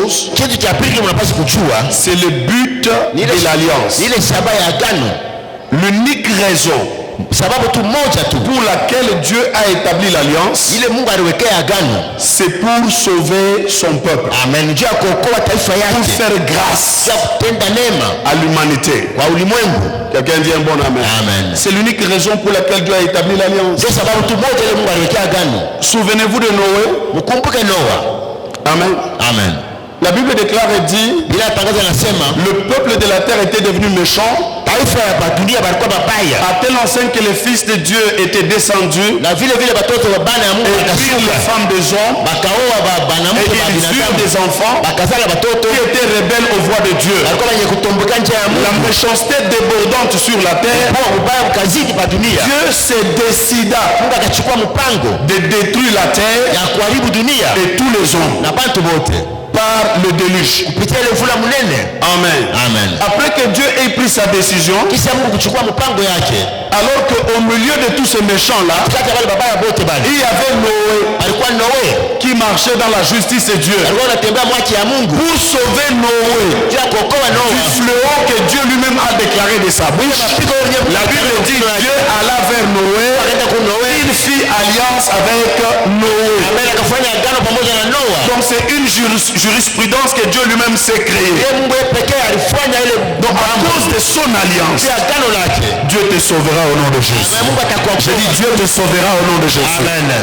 chose, c'est le but de l'alliance. L'unique raison pour laquelle Dieu a établi l'alliance, c'est pour sauver son peuple, pour faire grâce à l'humanité. Quelqu'un dit un bon amen. C'est l'unique raison pour laquelle Dieu a établi l'alliance. Souvenez-vous de Noé. Amen. La Bible déclare et dit, le peuple de la terre était devenu méchant, à tel enseigne que les fils de Dieu étaient descendus, et prirent les femmes des hommes, et ils eurent des enfants qui étaient rebelles aux voies de Dieu. La méchanceté débordante sur la terre, Dieu se décida de détruire la terre et tous les hommes par le déluge. Amen. Après que Dieu ait pris sa décision, alors qu'au milieu de tous ces méchants-là, il y avait Noé qui marchait dans la justice de Dieu pour sauver Noé du fléau que Dieu lui-même a déclaré de sa bouche. La Bible dit que Dieu alla vers Noé, il fit alliance avec Noé. Donc c'est une jurisprudence que Dieu lui-même s'est créée. Donc à cause de son alliance, Dieu te sauvera au nom de Jésus. J'ai dit Dieu te sauvera au nom de Jésus.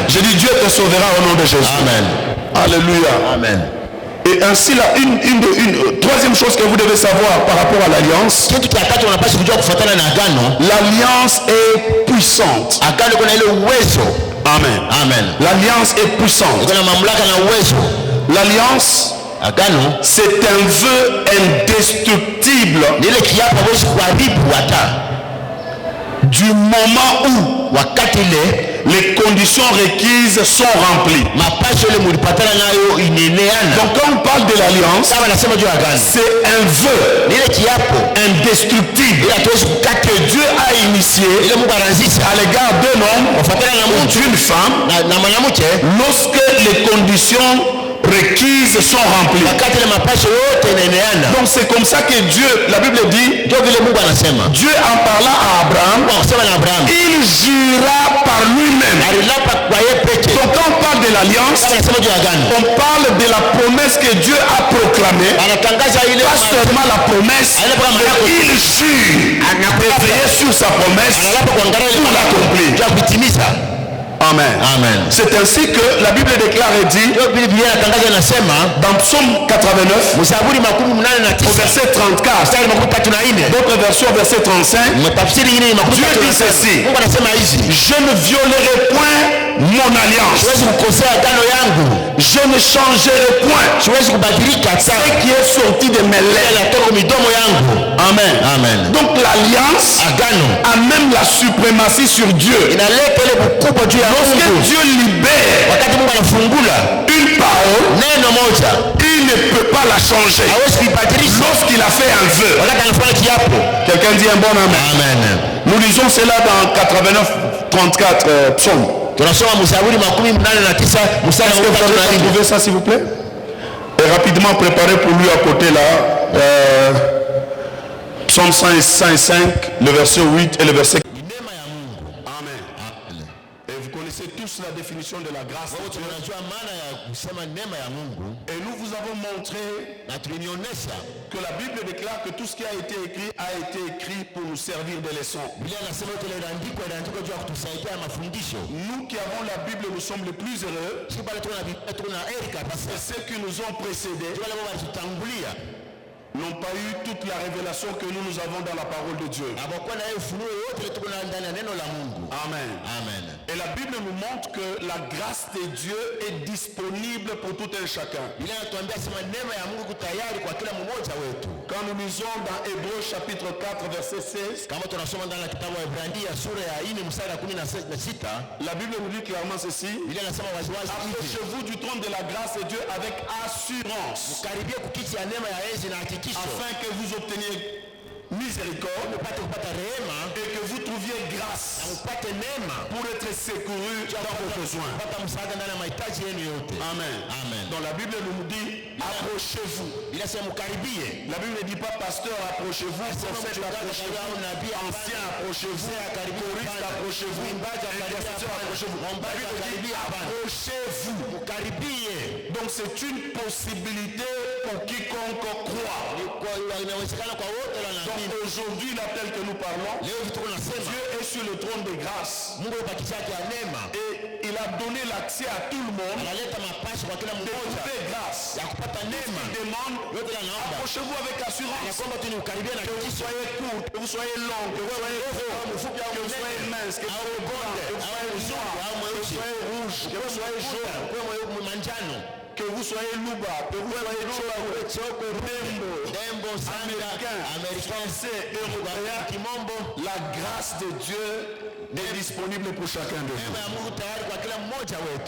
J'ai dit Dieu te sauvera au nom de Jésus. Amen. Alléluia. Amen. Et ainsi là, une troisième chose que vous devez savoir par rapport à l'alliance, l'alliance est puissante. Amen. L'alliance est puissante. L'alliance, c'est un vœu indestructible du moment où les conditions requises sont remplies. Donc quand on parle de l'alliance, c'est un vœu indestructible que Dieu a initié à l'égard d'un homme ou d'une femme lorsque les conditions requises sont remplies. Donc c'est comme ça que Dieu, la Bible dit, Dieu en parlant à Abraham, il jura par lui-même. Donc quand on parle de l'alliance, on parle de la promesse que Dieu a proclamée, pas seulement la promesse, mais il jure de veiller sur sa promesse pour l'accomplir. Amen. C'est ainsi que la Bible déclare et dit dans Psaume 89 au verset 34, d'autres versions verset 35, Dieu dit ceci: je ne violerai point mon alliance, je ne changerai point ce qui est sorti de mes lèvres. Amen. Donc l'alliance a même la suprématie sur Dieu. Lorsque Dieu libère une parole, il ne peut pas la changer. Lorsqu'il a fait un vœu, quelqu'un dit un bon amen. Nous lisons cela dans 89, 34 psaume. Est-ce que vous avez trouvé ça s'il vous plaît? Et rapidement préparez pour lui à côté là, psaume 105, le verset 8 et le verset 4. Tous la définition de la grâce de Dieu. Et nous vous avons montré que la Bible déclare que tout ce qui a été écrit pour nous servir de leçon. Nous qui avons la Bible, nous sommes les plus heureux. C'est ceux qui nous ont précédés n'ont pas eu toute la révélation que nous avons dans la parole de Dieu. Amen. Et la Bible nous montre que la grâce de Dieu est disponible pour tout un chacun. Quand nous lisons dans Hébreux chapitre 4 verset 16, la Bible nous dit clairement ceci: approchez-vous du trône de la grâce de Dieu avec assurance, afin que vous obteniez miséricorde et que vous trouviez grâce pour être secouru dans vos besoins. Amen. Amen. Donc la Bible nous dit approchez-vous. La Bible ne dit pas pasteur approchez-vous, prophète approchez-vous, ancien approchez-vous, choriste approchez-vous, intercesseur approchez-vous. La Bible dit approchez-vous. Donc c'est une possibilité pour quiconque croit. Donc aujourd'hui l'appel que nous parlons, Dieu est sur le trône de grâce et il a donné l'accès à tout le monde de trouver grâce. Il demande approchez-vous avec assurance, que vous soyez court, que vous soyez long, que vous soyez fort, que vous soyez mince, que vous soyez blanc, que vous soyez noir, que vous soyez rouge, que vous soyez jaune, que vous soyez louba, que vous soyez Dembo, américain, français, européen, la grâce de Dieu est disponible pour chacun de vous.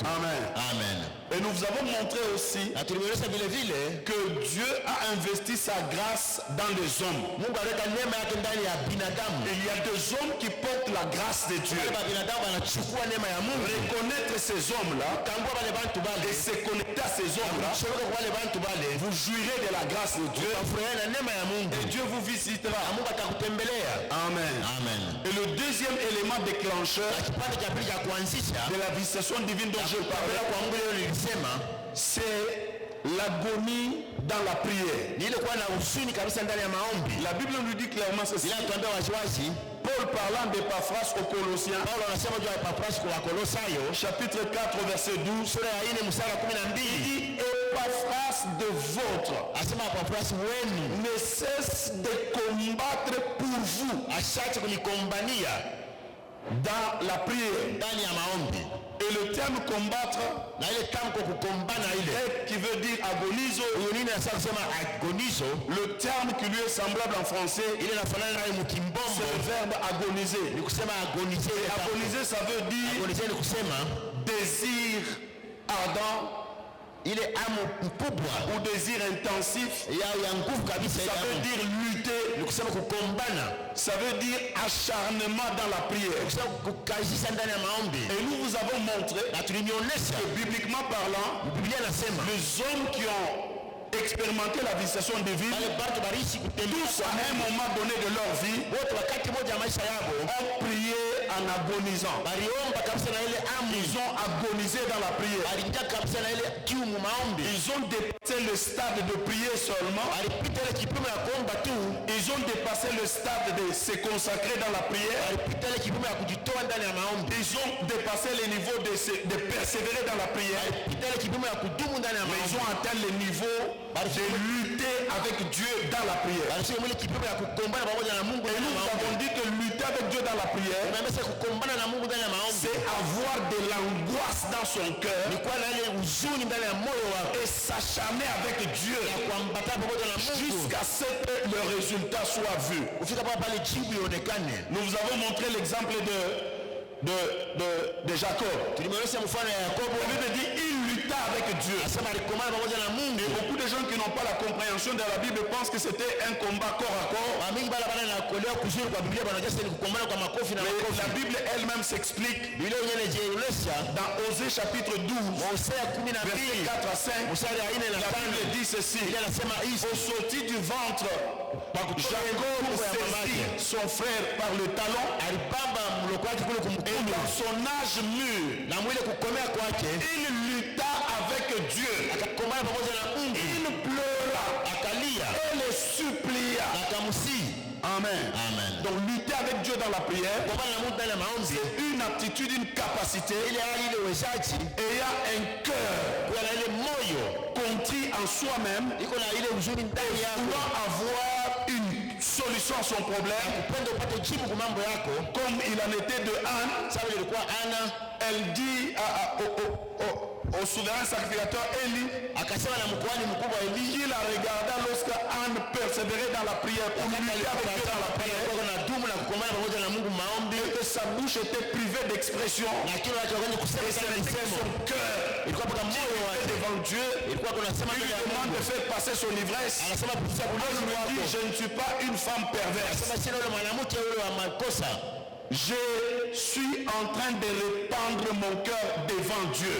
Amen. Amen. Et nous vous avons montré aussi que Dieu a investi sa grâce dans les hommes. Il y a des hommes qui portent la grâce de Dieu. Reconnaître ces hommes-là et se connecter à ces hommes-là, vous jouirez de la grâce de Dieu et Dieu vous visitera. Amen. Amen. Et le deuxième élément déclencheur de la visitation divine dont je parlais, c'est l'agonie dans la prière. La Bible nous dit clairement ceci. Paul parlant d'Épaphras aux Colossiens, chapitre 4 verset 12, il dit Épaphras de vôtre ne cesse de combattre pour vous dans la prière. Et le terme combattre qui veut dire agoniso, le terme qui lui est semblable en français, c'est le verbe agoniser. Et agoniser, ça veut dire désir ardent, ou désir intensif. Ça veut dire lutter, ça veut dire acharnement dans la prière. Et nous vous avons montré que bibliquement parlant, les hommes qui ont expérimenter la visitation divine, tous à un moment donné de leur vie ont prié en agonisant. Ils ont agonisé dans la prière. Ils ont dépassé le stade de prier seulement. Ils ont dépassé le stade de se consacrer dans la prière. Ils ont dépassé le niveau de persévérer dans la prière. Mais ils ont atteint le niveau de lutter avec Dieu dans la prière. Et nous avons dit que lutter avec Dieu dans la prière, c'est avoir de l'angoisse dans son cœur et s'acharner avec Dieu jusqu'à ce que le résultat soit vu. Nous vous avons montré l'exemple de Jacob. La Bible dit il lutta avec Dieu. Et beaucoup de gens qui n'ont pas la compréhension de la Bible pensent que c'était un combat corps à corps. Mais la Bible elle-même s'explique dans Osée chapitre 12 verset 4 à 5. La Bible dit ceci: au sorti du ventre, Jacob saisit son frère par le talon, et dans son âge mûr, il lutta avec Dieu. Il pleura et le supplia. Amen. Amen. Donc lutter avec Dieu dans la prière, c'est une aptitude, une capacité, ayant un cœur contrit en soi-même, et voulant avoir une solution à son problème, comme il en était de Anne. Elle dit au souverain sacrificateur Élie qu'il a regardé lorsque Anne persévérait dans la prière pour lutter avec Dieu dans la prière, et que sa bouche était privée d'expression et son cœur devant Dieu, il demande de faire passer son ivresse. Je ne suis pas une femme perverse. Je suis en train de répandre mon cœur devant Dieu.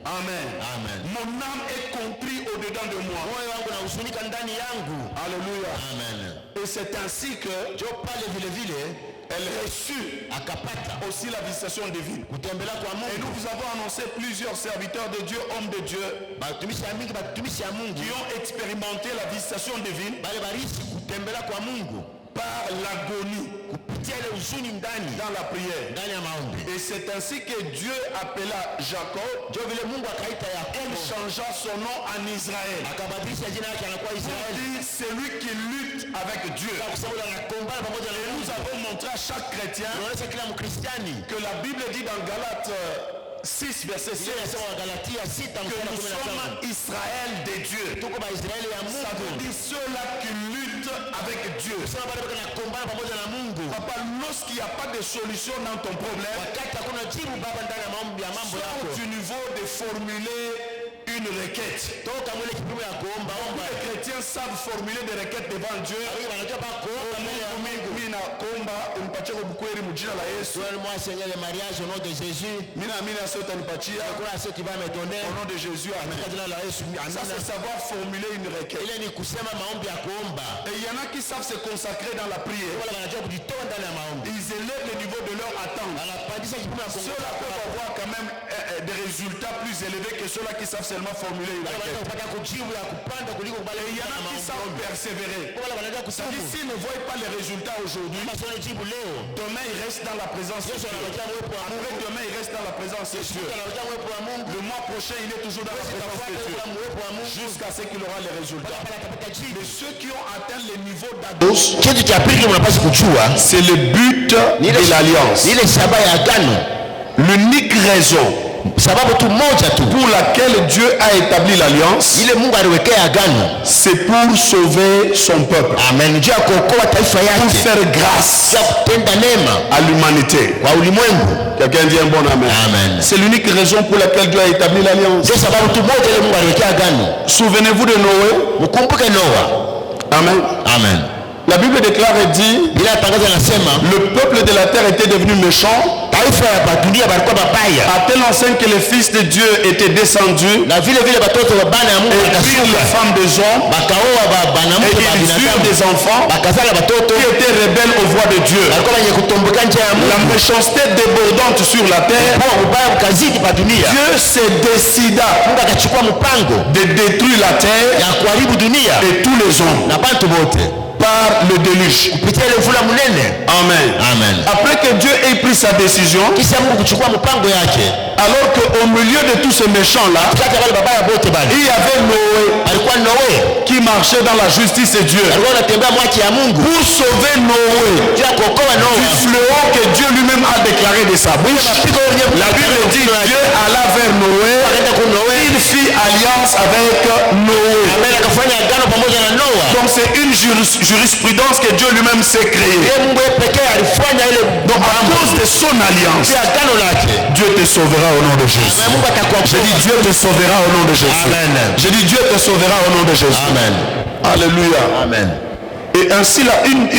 Amen. Amen. Mon âme est contrit au-dedans de moi. Alléluia. Amen. Et c'est ainsi que elle reçut aussi la visitation divine. Et nous vous avons annoncé plusieurs serviteurs de Dieu, hommes de Dieu, qui ont expérimenté la visitation divine par l'agonie dans la prière. Et c'est ainsi que Dieu appela Jacob. Il changea son nom en Israël. C'est lui qui lutte avec Dieu. Et nous avons montré à chaque chrétien que la Bible dit dans Galates 6 verset 16 que nous sommes Israël de Dieu. Ça veut dire ceux-là qui luttent avec Dieu. Papa, lorsqu'il n'y a pas de solution dans ton problème, soit du niveau de formuler une requête. Les chrétiens savent formuler des requêtes devant Dieu. Donne-moi, Seigneur, le mariage au nom de Jésus. Au nom de Jésus, amen. Ça, c'est savoir formuler une requête. Et il y en a qui savent se consacrer dans la prière. Ils élèvent le niveau de leur attente. Ceux-là peuvent avoir quand même des résultats plus élevés que ceux-là qui savent seulement formuler une requête. Et il y en a qui savent persévérer. C'est-à-dire, s'ils ne voient pas les résultats aujourd'hui, demain ils restent dans la présence de Dieu. Après demain ils restent dans la présence de Dieu. Le mois prochain il est toujours dans la présence de Dieu. Jusqu'à ce qu'il aura les résultats. Mais ceux qui ont atteint le niveau d'Ados, c'est le but de l'alliance. L'unique raison pour laquelle Dieu a établi l'alliance, c'est pour sauver son peuple. Amen. Pour faire grâce à l'humanité. Quelqu'un dit un bon amen. Amen. C'est l'unique raison pour laquelle Dieu a établi l'alliance. Souvenez-vous de Noé. Amen. Amen. La Bible déclare et dit, le peuple de la terre était devenu méchant, à tel enseigne que les fils de Dieu étaient descendus, et prirent les femmes des hommes, et ils eurent des enfants qui étaient rebelles aux voies de Dieu. La méchanceté débordante sur la terre, Dieu se décida de détruire la terre et tous les hommes par le déluge. Amen. Amen. Après que Dieu ait pris sa décision, alors qu'au milieu de tous ces méchants-là, il y avait Noé qui marchait dans la justice de Dieu pour sauver Noé du fléau que Dieu lui-même a déclaré de sa bouche. La Bible dit que Dieu alla vers Noé, il fit alliance avec Noé. Donc c'est une jurisprudence que Dieu lui-même s'est créée. Donc à cause de son alliance, Dieu te sauvera au nom de Jésus. Je dis Dieu te sauvera au nom de Jésus. Amen. Je dis Dieu te sauvera au nom de Jésus. Amen. Alléluia. Amen. Et ainsi là, une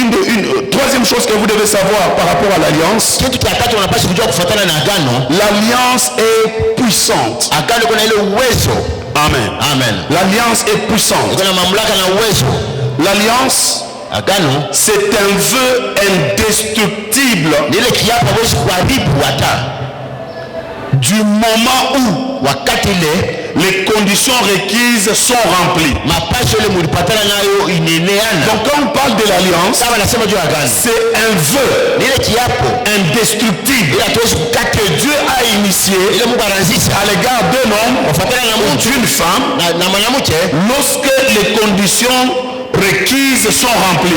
troisième chose que vous devez savoir par rapport à l'alliance, l'alliance est puissante. Amen. Amen. L'alliance est puissante. L'alliance, c'est un vœu indestructible du moment où les conditions requises sont remplies. Donc quand on parle de l'alliance, c'est un vœu indestructible que Dieu a initié à l'égard d'un homme ou d'une femme lorsque les conditions requises sont remplies.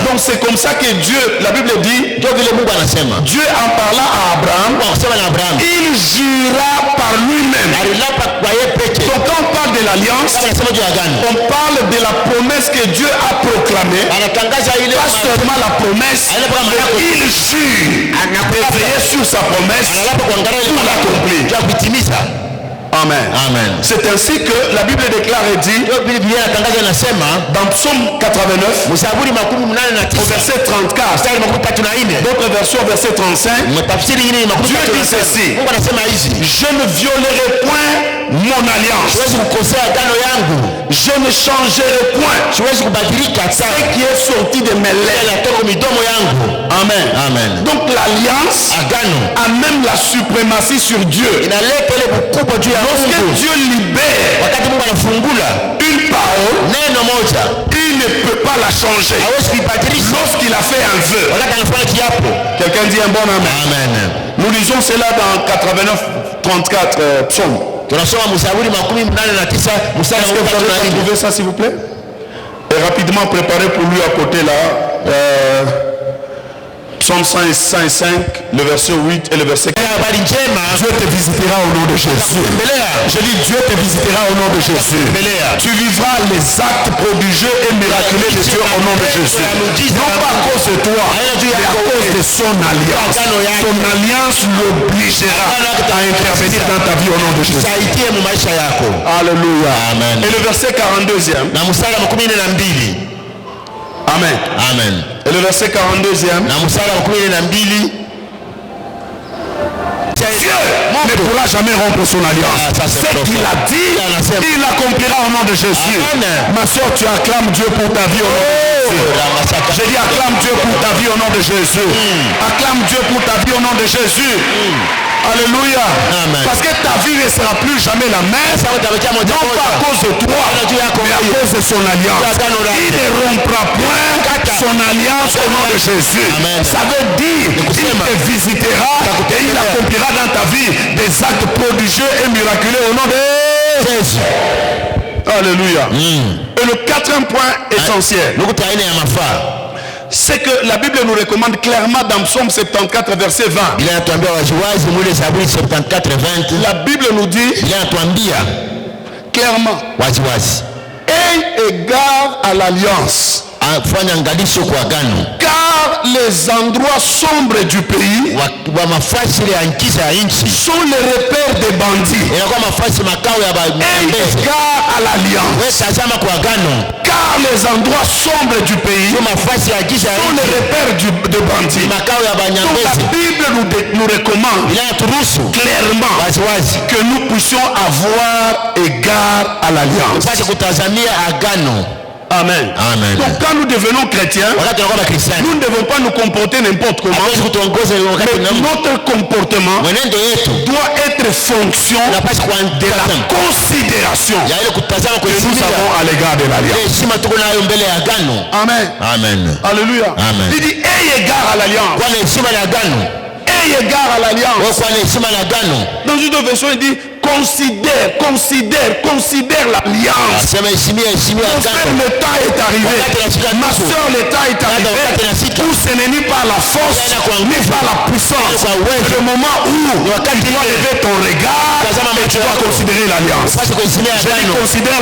Donc c'est comme ça que Dieu, la Bible dit, Dieu en parlant à Abraham, il jura par lui-même. Donc quand on parle de l'alliance, on parle de la promesse que Dieu a proclamée. Pas seulement la promesse, mais il jure de veiller sur sa promesse pour l'accomplir. Amen. Amen. C'est ainsi que la Bible déclare et dit dans Psaume 89 au verset 34, d'autres versions verset 35, Dieu dit ceci: je ne violerai point mon alliance, je ne changerai point ce qui est sorti de mes lèvres. Amen. Amen. Donc l'alliance a même la suprématie sur Dieu. Lorsque Dieu libère une parole, il ne peut pas la changer. Lorsqu'il a fait un vœu, quelqu'un dit un bon amen. Amen. Nous lisons cela dans 89, 34 psaume. Est-ce que vous avez trouvé ça, s'il vous plaît? Et rapidement préparez pour lui à côté là. Psaume 105, le verset 8 et le verset 4. Dieu te visitera au nom de Jésus. Je dis Dieu te visitera au nom de Jésus. Tu vivras les actes prodigieux et miraculeux de Dieu au nom de Jésus. Non pas à cause de toi, mais à cause de son alliance. Son alliance l'obligera à intervenir dans ta vie au nom de Jésus. Alléluia. Amen. Et le verset 42e. Amen. Amen. Et le verset 42e. Dieu ne pourra jamais rompre son alliance. Ce qu'il a dit, il l'accomplira au nom de Jésus. Ma soeur, tu acclames Dieu pour ta vie au nom de Jésus. J'ai dit acclame Dieu pour ta vie au nom de Jésus. Acclame Dieu pour ta vie au nom de Jésus. Alléluia. Amen. Parce que ta vie ne sera plus jamais la même. Non pas à cause de toi, mais à cause de son alliance. Il ne rompra point son alliance au nom de Jésus. Amen. Ça veut dire qu'il te visitera et il accomplira dans ta vie des actes prodigieux et miraculeux au nom de Jésus. Alléluia. Et le quatrième point essentiel, c'est que la Bible nous recommande clairement dans Psaume 74 verset 20. La Bible nous dit clairement: aie égard à l'alliance, car les endroits sombres du pays sont les repères des bandits. Aie égard à l'alliance, car les endroits sombres du pays sont les repères des bandits. Donc la Bible nous recommande clairement que nous puissions avoir égard à l'alliance. Amen. Amen. Donc quand nous devenons chrétiens, nous ne devons pas nous comporter n'importe comment. Mais notre comportement doit être fonction de la considération que nous avons à l'égard de l'alliance. Amen. Amen. Alléluia. Amen. Il dit aie égard à l'alliance. Aie égard à l'alliance. Dans une autre version, il dit considère l'alliance. Le temps est arrivé. Ma soeur, le temps est arrivé où ce n'est ni par la force ni par la puissance. C'est le moment où tu dois lever ton regard et tu dois considérer l'alliance. Considère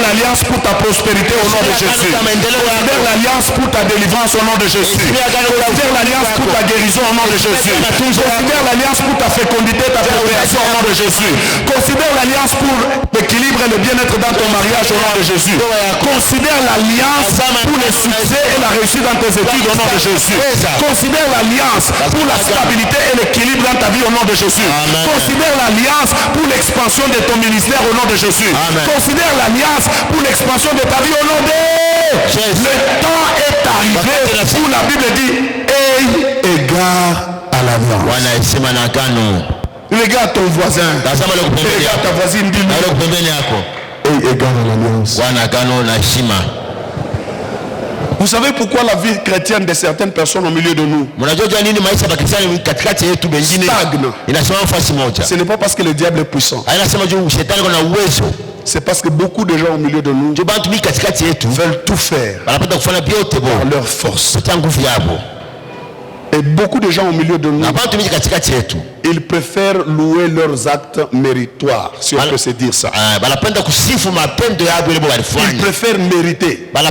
l'alliance pour ta prospérité au nom de Jésus. Considère l'alliance pour ta délivrance au nom de Jésus. Considère l'alliance pour ta guérison au nom de Jésus. Considère l'alliance pour ta fécondité, ta procréation au nom de Jésus. Considère l'alliance pour l'équilibre et le bien-être dans ton mariage au nom de Jésus. Considère l'alliance pour le succès et la réussite dans tes études au nom de Jésus. Considère l'alliance pour la stabilité et l'équilibre dans ta vie au nom de Jésus. Considère l'alliance pour l'expansion de ton ministère au nom de Jésus. Considère l'alliance pour l'expansion de ta vie au nom de Jésus. Le temps est arrivé où la Bible dit aie égard à l'alliance. Regarde ton voisin. Regarde ta voisine. Dis-lui aie égard à l'alliance. Vous savez pourquoi la vie chrétienne de certaines personnes au milieu de nous stagne? Ce n'est pas parce que le diable est puissant. C'est parce que beaucoup de gens au milieu de nous veulent tout faire par leur force. Et Et beaucoup de gens au milieu de nous, ils préfèrent louer leurs actes méritoires, si on peut se dire ça. Ils préfèrent mériter. Pas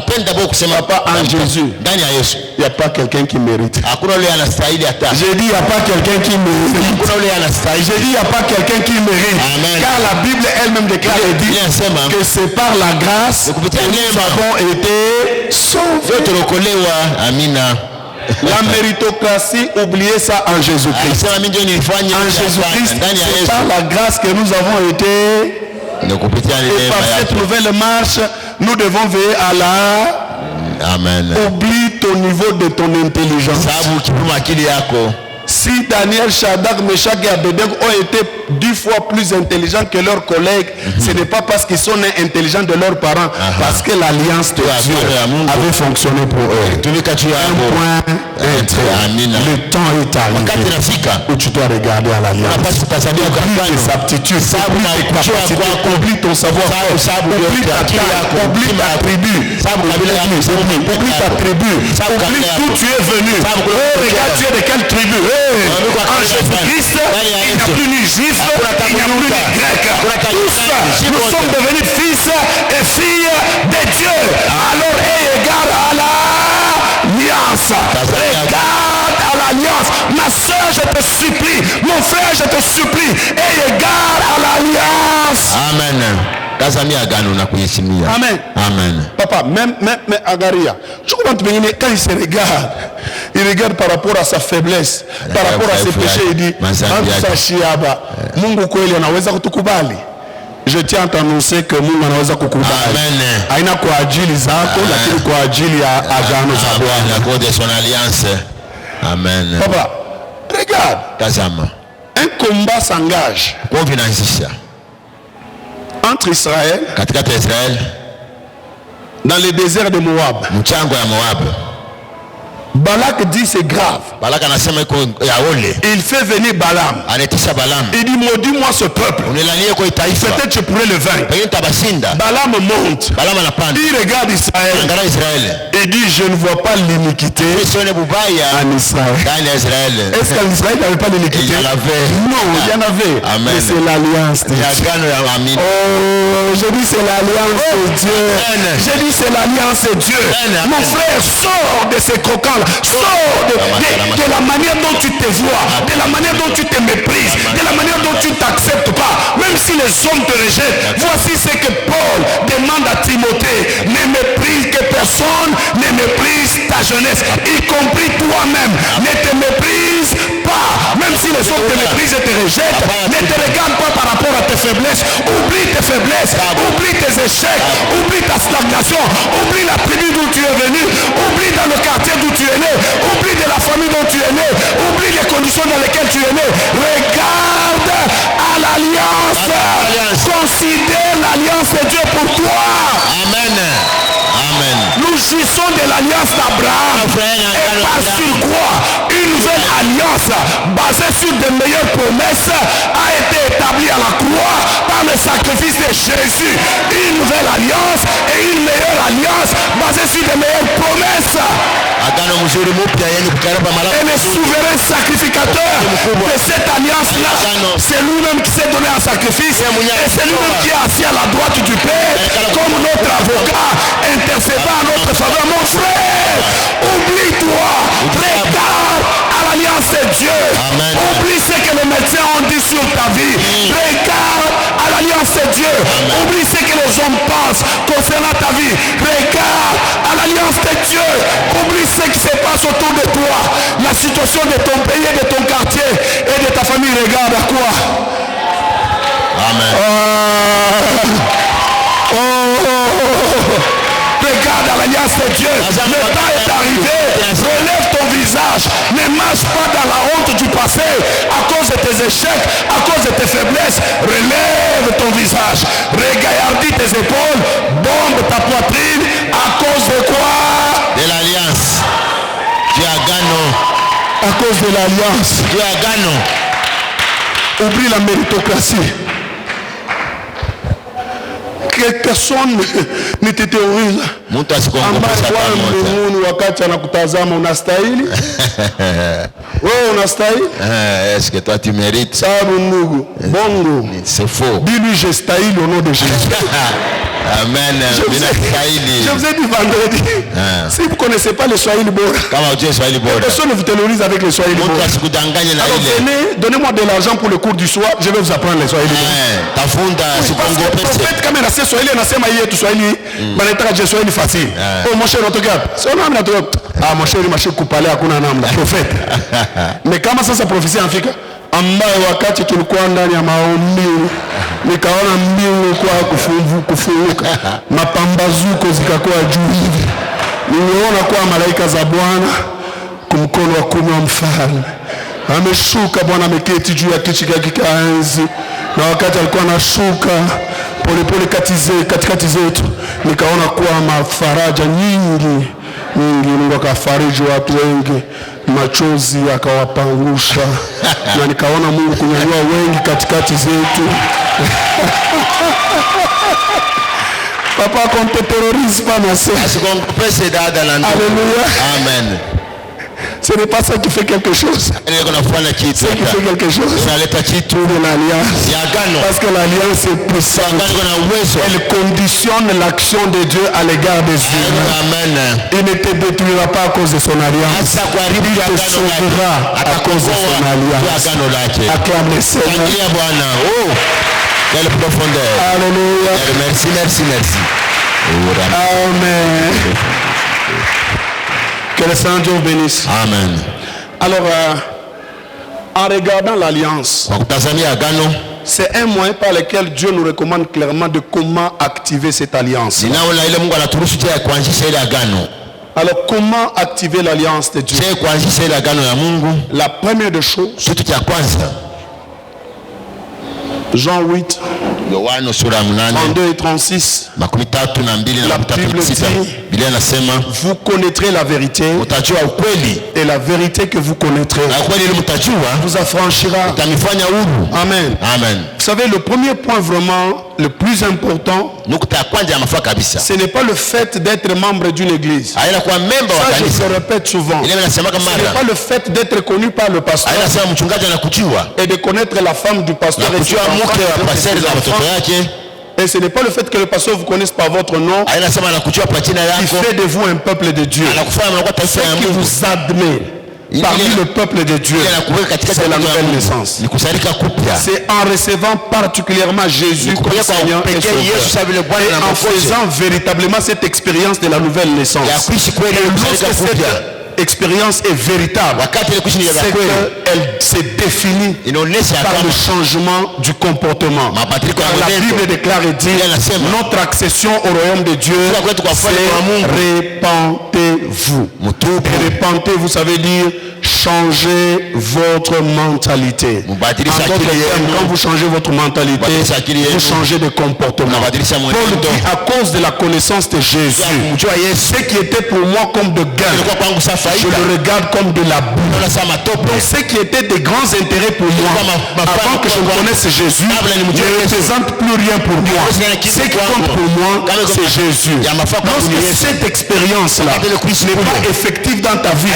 en Jésus. Il n'y a pas quelqu'un qui mérite. J'ai dit il n'y a pas quelqu'un qui mérite. J'ai dit il n'y a pas quelqu'un qui mérite. Car la Bible elle-même déclare et dit que c'est par la grâce que nous avons été sauvés. La méritocratie, oubliez ça en Jésus-Christ. En Jésus-Christ, c'est par la grâce que nous avons été. Et par cette nouvelle marche, nous devons veiller à la. Amen. Oublie ton niveau de ton intelligence. Si Daniel, Shadrach, Meshach et Abednego ont été 10 fois plus intelligents que leurs collègues, ce n'est pas parce qu'ils sont intelligents de leurs parents, parce que l'alliance de Dieu avait fonctionné pour eux. Un point le temps est arrivé où tu dois regarder à l'alliance. Oublie tes aptitudes, oublie tes capacités, oublie ton savoir-faire, oublie ta taille, oublie ta tribu, oublie ta tribu, oublie d'où tu es venu. Oh, regarde, tu es de quelle tribu? En Jésus-Christ, il n'y a plus ni juif, il n'y a plus ni grec. Tous, nous sommes devenus fils et filles de Dieu. Alors, aie égard à l'alliance. Regarde à l'alliance. Ma soeur, je te supplie. Mon frère, je te supplie. Aie égard à l'alliance. Amen. Amen. Amen. Papa, même Agaria, je comprends quand il se regarde, il regarde par rapport à sa faiblesse, par rapport à ses péchés, il dit, je tiens à t'annoncer que Mungu anaweza kukubali. Haina kwa ajili zako, lakini kwa ajili ya agano za Bwana. La cause de son alliance. Amen. Papa, regarde. Un combat s'engage entre Israël dans le désert de Moab. Balak dit c'est grave. Il fait venir Balaam. Il dit maudis-moi ce peuple. Peut-être je pourrais le vaincre. Balaam monte. Il regarde Israël. Il dit je ne vois pas l'iniquité en Israël. Est-ce qu'en Israël il n'y avait pas d'iniquité? Non, il y en avait. Mais c'est l'alliance de Dieu. Oh, je dis c'est l'alliance de Dieu. Je dis c'est l'alliance de Dieu. Mon frère, sors de ces croquants. Sors de la manière dont tu te vois, de la manière dont tu te méprises, de la manière dont tu ne t'acceptes pas, même si les hommes te rejettent. Voici ce que Paul demande à Timothée: ne méprise que personne, ne méprise ta jeunesse, y compris toi-même. Ne te méprise pas, même si les hommes te méprisent et te rejettent. Ne te regarde pas par rapport à tes faiblesses. Oublie tes faiblesses, oublie tes échecs, oublie ta stagnation, oublie la tribu d'où tu es venu, oublie dans le quartier d'où tu es né, oublie de la famille dont tu es né, oublie les conditions dans lesquelles tu es né. Regarde à l'alliance. Considère l'alliance de Dieu pour toi. Amen. Amen. Nous jouissons de l'alliance d'Abraham. Et par sur quoi une nouvelle alliance basée sur de meilleures promesses a été établie à la croix par le sacrifice de Jésus. Une nouvelle alliance et une meilleure alliance basée sur de meilleures promesses. Et le souverain sacrificateur de cette alliance-là, c'est lui-même qui s'est donné en sacrifice. Et c'est lui-même qui est assis à la droite du Père comme notre avocat intercédant en notre faveur. Mon frère, oublie-toi, regarde à l'alliance de Dieu. Amen. Oublie ce que les médecins ont dit sur ta vie. Regarde à l'alliance de Dieu. Amen. Oublie ce que les hommes pensent concernant ta vie. Regarde à l'alliance de Dieu. Oublie ce qui se passe autour de toi, la situation de ton pays, de ton quartier et de ta famille. Regarde à quoi? Amen. Regarde à l'alliance de Dieu. Le temps est arrivé. Relève ton visage. Ne marche pas dans la honte du passé à cause de tes échecs, à cause de tes faiblesses. Relève ton visage. Regarde tes épaules. Bombe ta poitrine. À cause de quoi? De l'alliance. Tu as gagné. À cause de l'alliance. Tu as gagné. Oublie la méritocratie. Que personne ne te terrorise. Ambaye Bwana mbinguni wakati anakutazama unastahili. Oh, on a staï. Est-ce que toi tu mérites? Ça, mon bongo. C'est faux. Dis-lui, j'ai staï au nom de Jésus. Amen. Je vous ai dit vendredi. Si vous ne connaissez pas le Swahili Bora, personne ne vous terrorise avec le Swahili Bora. Alors venez, donnez-moi de l'argent pour le cours du soir, je vais vous apprendre le Swahili Bora. Le prophète, quand il a Swahili, il a fait Swahili, il a Swahili facile. Oh mon cher, notre gars, c'est un homme, ah mon cher, il m'a coupé à la prophète. Mais comment ça prophétie en Afrique? Ambayo wakati tulikuwa ndani ya maombi nikaona mbingu kwa kufunguka mapambazuko zikakuwa juu hivi niliona kwa malaika za Bwana kumkono wa kuume wa mfalme ameshuka. Bwana ameketi juu ya kiti chake cha enzi na wakati alikuwa anashuka polepole katikati zetu nikaona kuwa mafaraja nyingi Mungu akafariji watu wengi, machozi akawapangusha na nikaona Mungu kunyanyua wengi katikati zetu. Papa, qu'on te terrorise pas, ma soeur. Alléluia. Amen. Ce n'est pas ça qui fait quelque chose. Ce qui fait quelque chose, c'est l'alliance. Parce que l'alliance est puissante. Elle conditionne l'action de Dieu à l'égard des humains. Il ne te détruira pas à cause de son alliance. Il te sauvera à cause de son alliance. Acclame le Seigneur. Oh, quelle profondeur. Alléluia. Merci. Amen. Que le Saint-Dieu vous bénisse. Amen. Alors, en regardant l'alliance, c'est un moyen par lequel Dieu nous recommande clairement de comment activer cette alliance. Alors, comment activer l'alliance de Dieu? La première des choses, Jean 8, 32 et 36, la Bible dit, vous connaîtrez la vérité et la vérité que vous connaîtrez vous affranchira. Amen. Vous savez, le premier point vraiment le plus important, ce n'est pas le fait d'être membre d'une église. Ça, je le répète souvent. Ce n'est pas le fait d'être connu par le pasteur et de connaître la femme du pasteur et ce n'est pas le fait que le pasteur vous connaisse par votre nom qui fait de vous un peuple de Dieu. Ce qui vous admet parmi le peuple de Dieu, c'est la nouvelle naissance. C'est en recevant particulièrement Jésus comme Seigneur et Sauveur et en faisant véritablement cette expérience de la nouvelle naissance. Et lorsque cette expérience est véritable, c'est qu'elle se définit par le changement du comportement. Car la Bible déclare et dit, notre accession au royaume de Dieu, c'est répentez-vous. Et répentez-vous, ça veut dire changer votre mentalité. Quand vous changez votre mentalité, vous changez de comportement. Paul dit, à cause de la connaissance de Jésus, ce qui était pour moi comme de gain, je le regarde comme de la boue. Donc ce qui était de grands intérêts pour moi, avant que je ne connaisse Jésus, ne représente plus rien pour moi. Ce qui compte pour moi, c'est Jésus. Lorsque cette expérience-là n'est pas effective dans ta vie,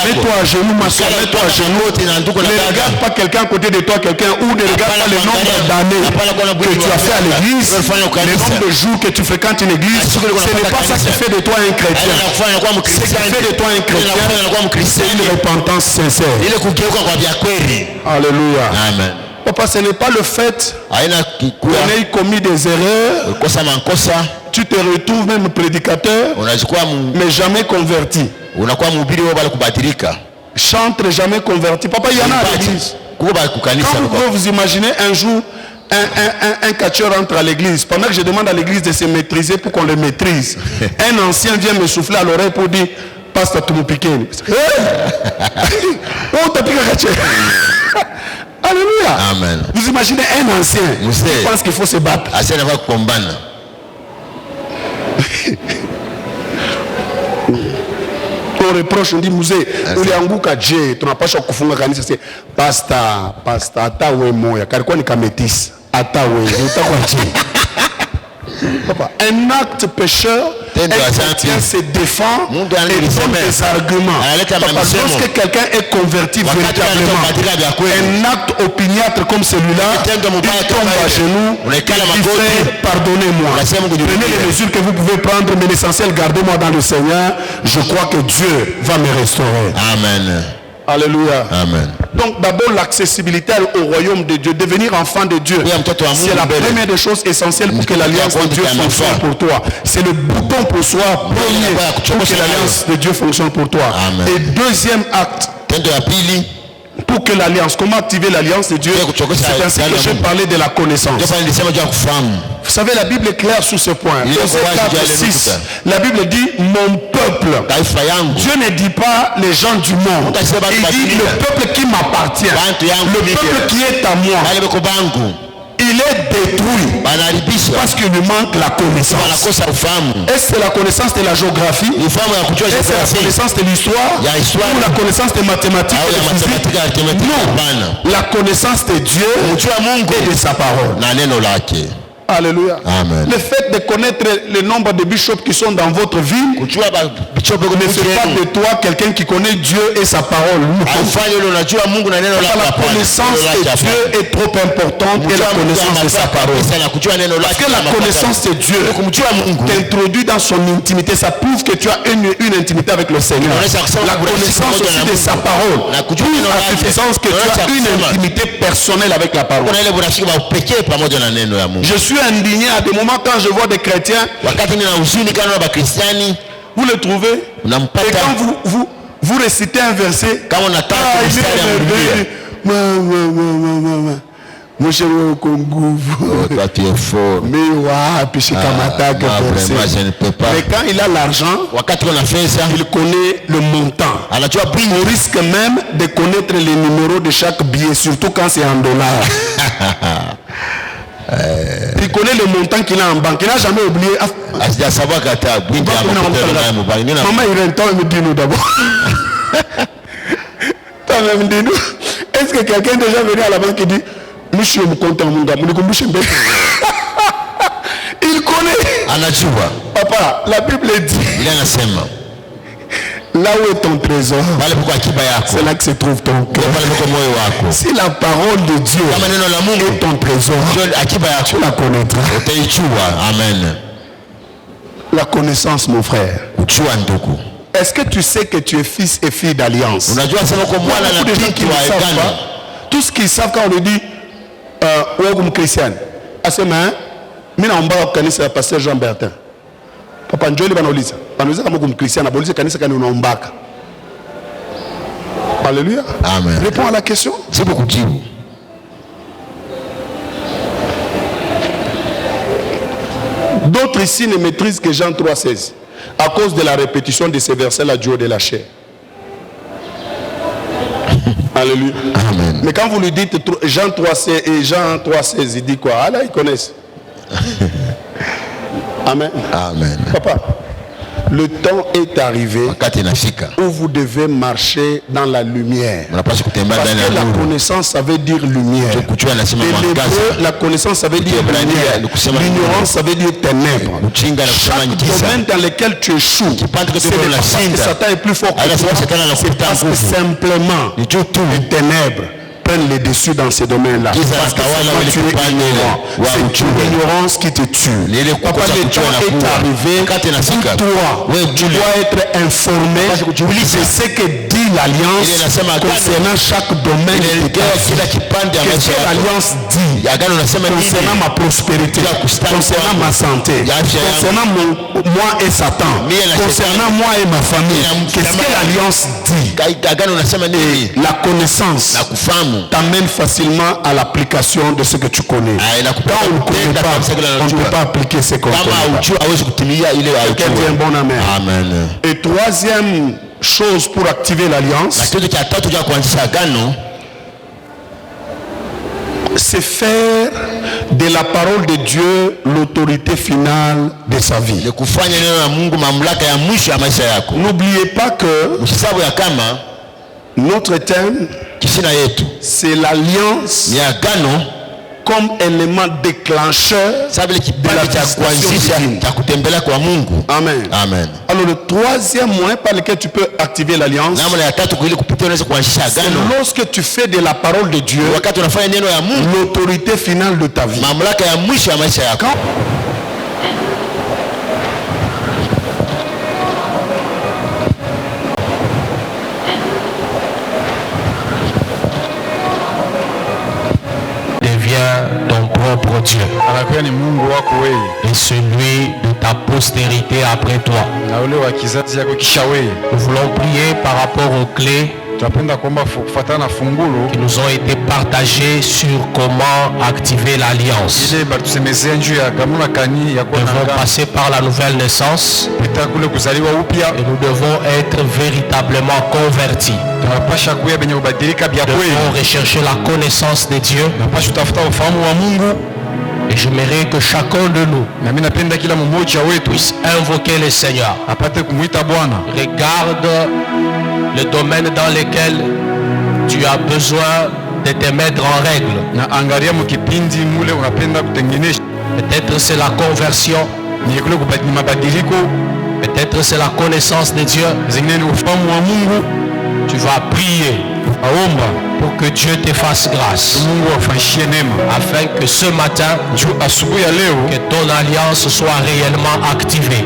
mets-toi à genoux, ma soeur, mets-toi à genoux. Ne regarde pas quelqu'un à côté de toi, quelqu'un, ou ne regarde pas le nombre d'années que tu as fait à l'église, le nombre de jours que tu fréquentes une église. Ce n'est pas ça qui fait de toi un chrétien. Ce qui fait de toi un chrétien, c'est une repentance sincère. Alléluia. Amen. Papa, ce n'est pas le fait qu'on ait commis des erreurs. Tu te retrouves même prédicateur, mais jamais converti. Chantre jamais converti. Papa, il y en a à l'église. Quand vous imaginez un jour un catcheur entre à l'église, pendant que je demande à l'église de se maîtriser pour qu'on le maîtrise, un ancien vient me souffler à l'oreille pour dire, pasteur, tu me piqué. Oh, t'as piqué un catcheur. Alléluia. Amen. Vous imaginez un ancien qui pense qu'il faut se battre. On reproche, on dit, Mouzé, ulianguka je, tunapaswa kufunga kanisa. C'est pasta, ata we moya. Karikuwa ni kametisi. Ata we, utakuwa je. Un acte pécheur, un chrétien se défend et donne des arguments. Lorsque quelqu'un est converti véritablement, un acte opiniâtre comme celui-là, il tombe à genoux, il dit pardonnez-moi. Prenez les mesures que vous pouvez prendre, mais l'essentiel, gardez-moi dans le Seigneur. Je crois que Dieu va me restaurer. Amen. Alléluia. Amen. Donc d'abord l'accessibilité au royaume de Dieu, devenir enfant de Dieu. C'est la première des choses essentielles pour que l'alliance de Dieu fonctionne pour toi. C'est le bouton pour soi premier pour que l'alliance de Dieu fonctionne pour toi. Amen. Et deuxième acte, pour que l'alliance, comment activer l'alliance de Dieu? C'est ainsi que je parlais de la connaissance. Vous savez, la Bible est claire sur ce point. Verset 4 et 6, la Bible dit mon peuple. Dieu ne dit pas les gens du monde. Il dit le peuple qui m'appartient. Le peuple qui est à moi. Il est détruit parce qu'il lui manque la connaissance. Est-ce que c'est la connaissance de la géographie? Est-ce que c'est la connaissance de l'histoire? Ou la connaissance des mathématiques et de la physique? Non. La connaissance de Dieu et de sa parole. Alléluia. Amen. Le fait de connaître le nombre de bishops qui sont dans votre ville ne fait pas de toi quelqu'un qui connaît Dieu et sa parole. La connaissance de Dieu est trop importante et la connaissance de sa parole. Parce que la connaissance de Dieu t'introduit dans son intimité. Ça prouve que tu as une intimité avec le Seigneur. La connaissance aussi de sa parole prouve à suffisance que tu as une intimité personnelle avec la parole. Je suis indigné à des moments quand je vois des chrétiens. Vous le trouvez? Et quand vous récitez un verset, mon cher Congo, toi tu es fort. Mais quand il a l'argent, il connaît le montant. On risque même de connaître les numéros de chaque billet, surtout quand c'est en dollars. Il connaît le montant qu'il a en banque. Il n'a jamais oublié. Maman, il rentend et me dit nous d'abord. Toi-même, dis-nous. Est-ce que quelqu'un est déjà venu à la banque et dit monsieur, me compte mon gars, il connaît. Papa, la Bible dit là où est ton trésor, c'est là que se trouve ton cœur. Si la parole de Dieu est ton trésor, tu la connaîtras. Amen. La connaissance, mon frère. Est-ce que tu sais que tu es fils et fille d'alliance? Tout ce qu'ils savent quand on lui dit Ouagum Christian, à ce moment, je suis un pasteur Jean Bertin. Papa Njoli banolisa. Banolisa kama kumkristiana, banolisa kanisa kani unaombaka. Alléluia. Amen. Réponds à la question. C'est beaucoup de dire. D'autres ici ne maîtrisent que Jean 3,16 à cause de la répétition de ces versets-là du haut de la chair. Alléluia. Amen. Mais quand vous lui dites Jean 3,16 et Jean 3,16, il dit quoi? Ah là, ils connaissent. Amen. Amen. Papa, le temps est arrivé où vous devez marcher dans la lumière. Parce que la connaissance, ça veut dire lumière. Et la connaissance, ça veut dire lumière. L'ignorance, ça veut dire ténèbres. Chaque domaine dans lequel tu échoues, c'est parce que Satan est plus fort que toi. C'est parce que simplement les ténèbres prennent les dessus dans ces domaines-là. Parce que tu es ignorant. C'est l'ignorance qui te tue. Papa, le temps est arrivé. Toi, tu dois être informé de ce que dit l'Alliance concernant chaque domaine de ta vie. Qu'est-ce que l'Alliance dit concernant ma prospérité, concernant ma santé, concernant moi et Satan, concernant moi et ma famille. Qu'est-ce que l'Alliance dit? Et la connaissance t'amène facilement à l'application de ce que tu connais. Quand on ne connaît pas, on ne peut pas appliquer ce qu'on connaît. Quelqu'un dit un bon amen. Amen. Et troisième chose pour activer l'alliance, c'est faire de la parole de Dieu l'autorité finale de sa vie. N'oubliez pas que notre thème, c'est l'alliance comme élément déclencheur de la visitation divine. Amen. Amen. Alors le troisième moyen par lequel tu peux activer l'alliance, c'est lorsque tu fais de la parole de Dieu l'autorité finale de ta vie. Quand ton propre Dieu et celui de ta postérité après toi. Nous voulons prier par rapport aux clés qui nous ont été partagées sur comment activer l'alliance. Nous devons passer par la nouvelle naissance et nous devons être véritablement convertis. Nous devons rechercher la connaissance de Dieu. Et j'aimerais que chacun de nous puisse invoquer le Seigneur. Regarde le domaine dans lequel tu as besoin de te mettre en règle. Peut-être c'est la conversion. Peut-être c'est la connaissance de Dieu. Tu vas prier pour que Dieu te fasse grâce, afin que ce matin, que ton alliance soit réellement activée.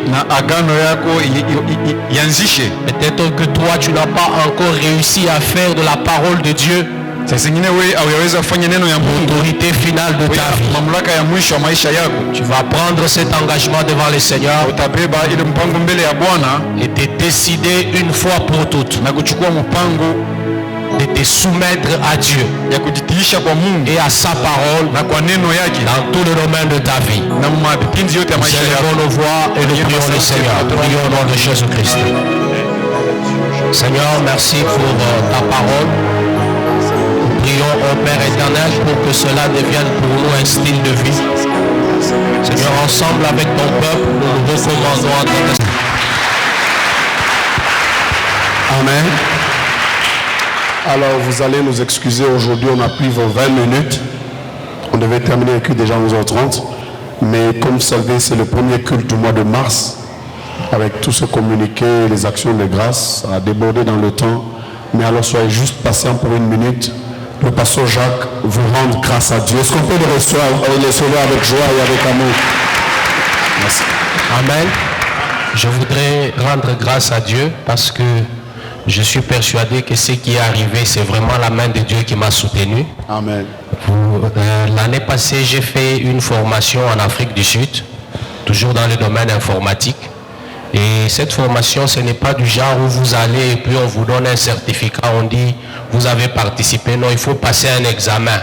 Peut-être que toi, tu n'as pas encore réussi à faire de la parole de Dieu l'autorité finale de ta vie. Tu vas prendre cet engagement devant le Seigneur et te décider une fois pour toutes de te soumettre à Dieu et à sa parole dans tout le domaine de ta vie. Nous élevons nos voix et nous prions le Seigneur. Prions au nom de Jésus-Christ. Seigneur, merci pour ta parole. Prions au Père éternel pour que cela devienne pour nous un style de vie. Seigneur, ensemble avec ton peuple, nous nous recommandons à ton esprit. Amen. Alors vous allez nous excuser, aujourd'hui on a pris vos 20 minutes. On devait terminer le culte déjà à 11h30. Mais comme vous savez, c'est le premier culte du mois de mars. Avec tout ce communiqué, les actions de grâce, à déborder dans le temps. Mais alors soyez juste patient pour une minute. Le pasteur Jacques vous rend grâce à Dieu. Est-ce qu'on peut le recevoir avec joie et avec amour? Merci. Amen. Je voudrais rendre grâce à Dieu parce que je suis persuadé que ce qui est arrivé, c'est vraiment la main de Dieu qui m'a soutenu. Amen. L'année passée, j'ai fait une formation en Afrique du Sud, toujours dans le domaine informatique. Et cette formation, ce n'est pas du genre où vous allez et puis on vous donne un certificat, on dit vous avez participé. Non, il faut passer un examen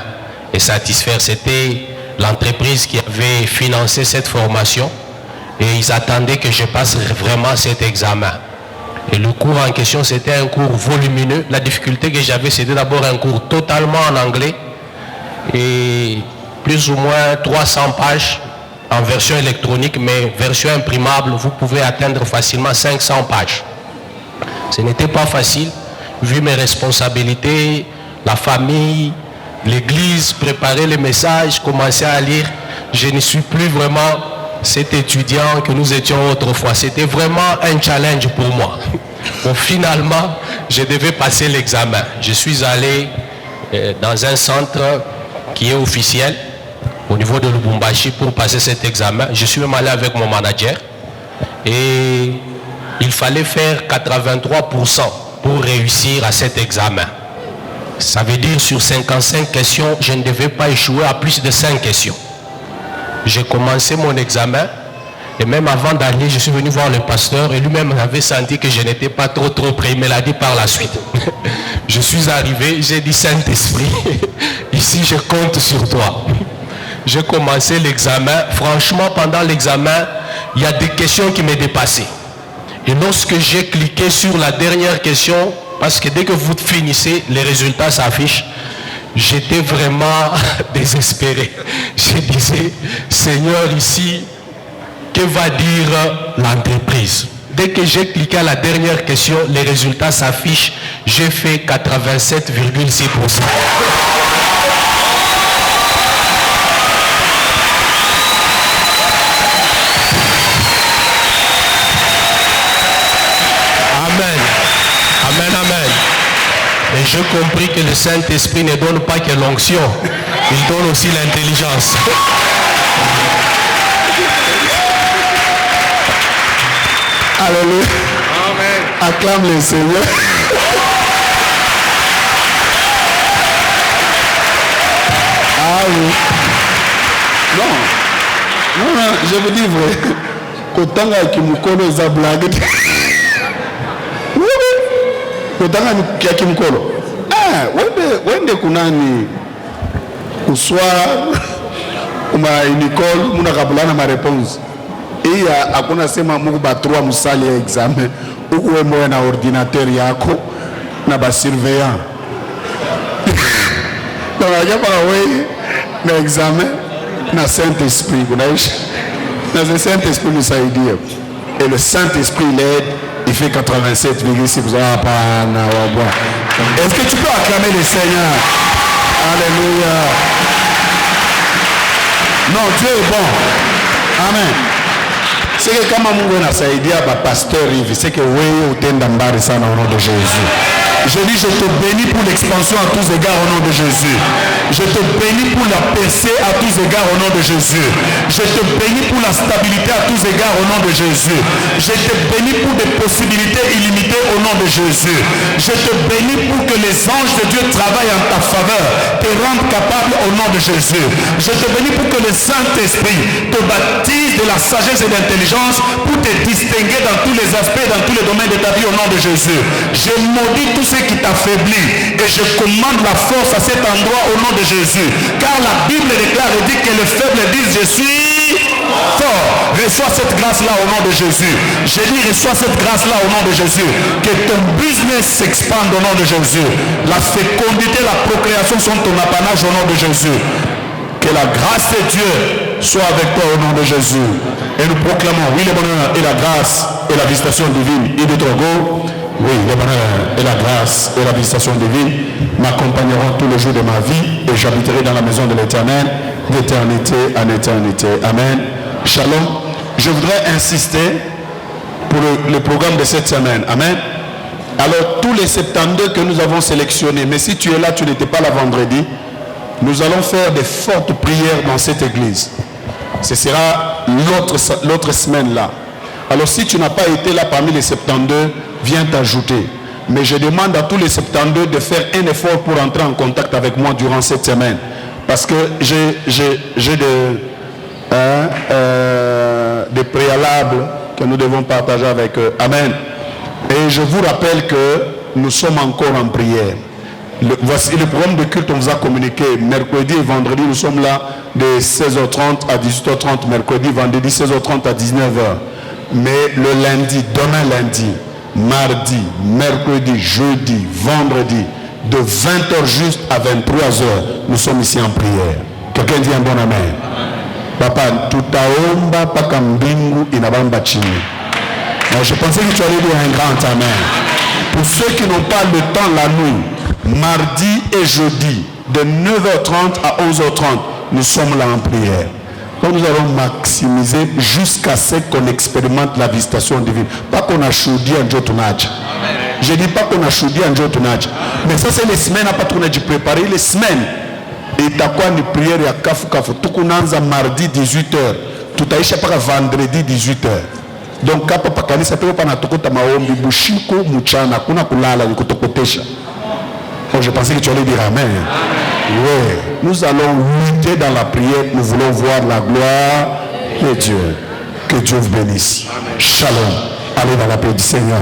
et satisfaire. C'était l'entreprise qui avait financé cette formation et ils attendaient que je passe vraiment cet examen. Et le cours en question, c'était un cours volumineux. La difficulté que j'avais, c'était d'abord un cours totalement en anglais et plus ou moins 300 pages en version électronique, mais version imprimable, vous pouvez atteindre facilement 500 pages. Ce n'était pas facile, vu mes responsabilités, la famille, l'église, préparer les messages, commencer à lire. Je ne suis plus vraiment cet étudiant que nous étions autrefois. C'était vraiment un challenge pour moi. Bon, finalement, je devais passer l'examen. Je suis allé dans un centre qui est officiel, au niveau de Lubumbashi, pour passer cet examen. Je suis même allé avec mon manager et il fallait faire 83% pour réussir à cet examen. Ça veut dire sur 55 questions, je ne devais pas échouer à plus de 5 questions. J'ai commencé mon examen et même avant d'aller, je suis venu voir le pasteur et lui-même avait senti que je n'étais pas trop prêt. Il me l'a dit par la suite. Je suis arrivé, j'ai dit Saint-Esprit, ici je compte sur toi. J'ai commencé l'examen. Franchement, pendant l'examen, il y a des questions qui me dépassaient. Et lorsque j'ai cliqué sur la dernière question, parce que dès que vous finissez, les résultats s'affichent, j'étais vraiment désespéré. Je disais, Seigneur, ici, que va dire l'entreprise? Dès que j'ai cliqué à la dernière question, les résultats s'affichent. J'ai fait 87,6%. j'ai compris que le Saint-Esprit ne donne pas que l'onction, il donne aussi l'intelligence. Alléluia. Amen. Acclame le Seigneur. Ah oui. Non, je vous dis vrai. Kotanga kimukolo za blague. Oui. Kotanga kimukolo. Wende kunani kuswa kuma Nicole muna kabulana ma réponse. Iya hakuna sema Mungu batrua musali ya examen. Uwe moyo na ordinateur yako na ba surveillant. Donc hapa wewe na examen na Saint-Esprit unaishi. Na le Saint-Esprit nous aide. Et le Saint-Esprit l'aide, il fait 87,6 vous avez pas na wabwa. Est-ce que tu peux acclamer le Seigneur? Alléluia. Non, Dieu est bon. Amen. C'est que kama Mungu anasaidia ba pasteur hivi, c'est que wewe utenda mbali sana au nom de Jésus. Je dis, je te bénis pour l'expansion à tous égards au nom de Jésus. Je te bénis pour la percée à tous égards au nom de Jésus. Je te bénis pour la stabilité à tous égards au nom de Jésus. Je te bénis pour des possibilités illimitées au nom de Jésus. Je te bénis pour que les anges de Dieu travaillent en ta faveur, te rendent capable au nom de Jésus. Je te bénis pour que le Saint-Esprit te baptise de la sagesse et de l'intelligence pour te distinguer dans tous les aspects, dans tous les domaines de ta vie au nom de Jésus. Je maudis tout ce qui t'affaiblit et je commande la force à cet endroit au nom de Jésus, car la Bible déclare et dit que les faibles disent je suis fort. Reçois cette grâce là au nom de Jésus. Je dis reçois cette grâce là au nom de Jésus, que ton business s'expande au nom de Jésus. La fécondité, la procréation sont ton apanage au nom de Jésus. Que la grâce de Dieu soit avec toi au nom de Jésus. Et nous proclamons oui le bonheur et la grâce et la visitation divine et de Togo. Oui, le bonheur et la grâce et la visitation divine m'accompagneront tous les jours de ma vie et j'habiterai dans la maison de l'Éternel d'éternité en éternité. Amen. Shalom. Je voudrais insister pour le programme de cette semaine. Amen. Alors, tous les 72 que nous avons sélectionnés, mais si tu es là, tu n'étais pas là vendredi, nous allons faire des fortes prières dans cette église. Ce sera l'autre semaine là. Alors, si tu n'as pas été là parmi les 72, viens t'ajouter. Mais je demande à tous les 72 de faire un effort pour entrer en contact avec moi durant cette semaine. Parce que j'ai des préalables que nous devons partager avec eux. Amen. Et je vous rappelle que nous sommes encore en prière. Voici le programme de culte, on vous a communiqué. Mercredi et vendredi, nous sommes là de 16h30 à 18h30. Mercredi, vendredi, 16h30 à 19h. Mais le lundi, demain lundi, mardi, mercredi, jeudi, vendredi, de 20h juste à 23h, nous sommes ici en prière. Quelqu'un dit un bon amen. Papa, tout aomba pakambingu inabamba chini. Je pensais que tu allais dire un grand amen. Pour ceux qui n'ont pas le temps la nuit, mardi et jeudi, de 9h30 à 11h30, nous sommes là en prière. Donc nous allons maximiser jusqu'à ce qu'on expérimente la visitation divine. Pas qu'on a choudi un Jotunaj. Je ne dis pas qu'on a choudi un Jotunaj. Mais ça c'est les semaines à pas qu'on a préparé. Les semaines. Et t'as quoi une prière à Kafu Kafu. Tout qu'on a mardi 18h. Tout a échappé à vendredi 18h. Donc kapa pakani ça peut pas na tokota maombi bushiko muchana kuna kulala nikutokotesha. Oh, je pensais que tu allais dire amen. Oui, nous allons lutter dans la prière, nous voulons voir la gloire de Dieu. Que Dieu vous bénisse. Shalom. Allez dans la paix du Seigneur.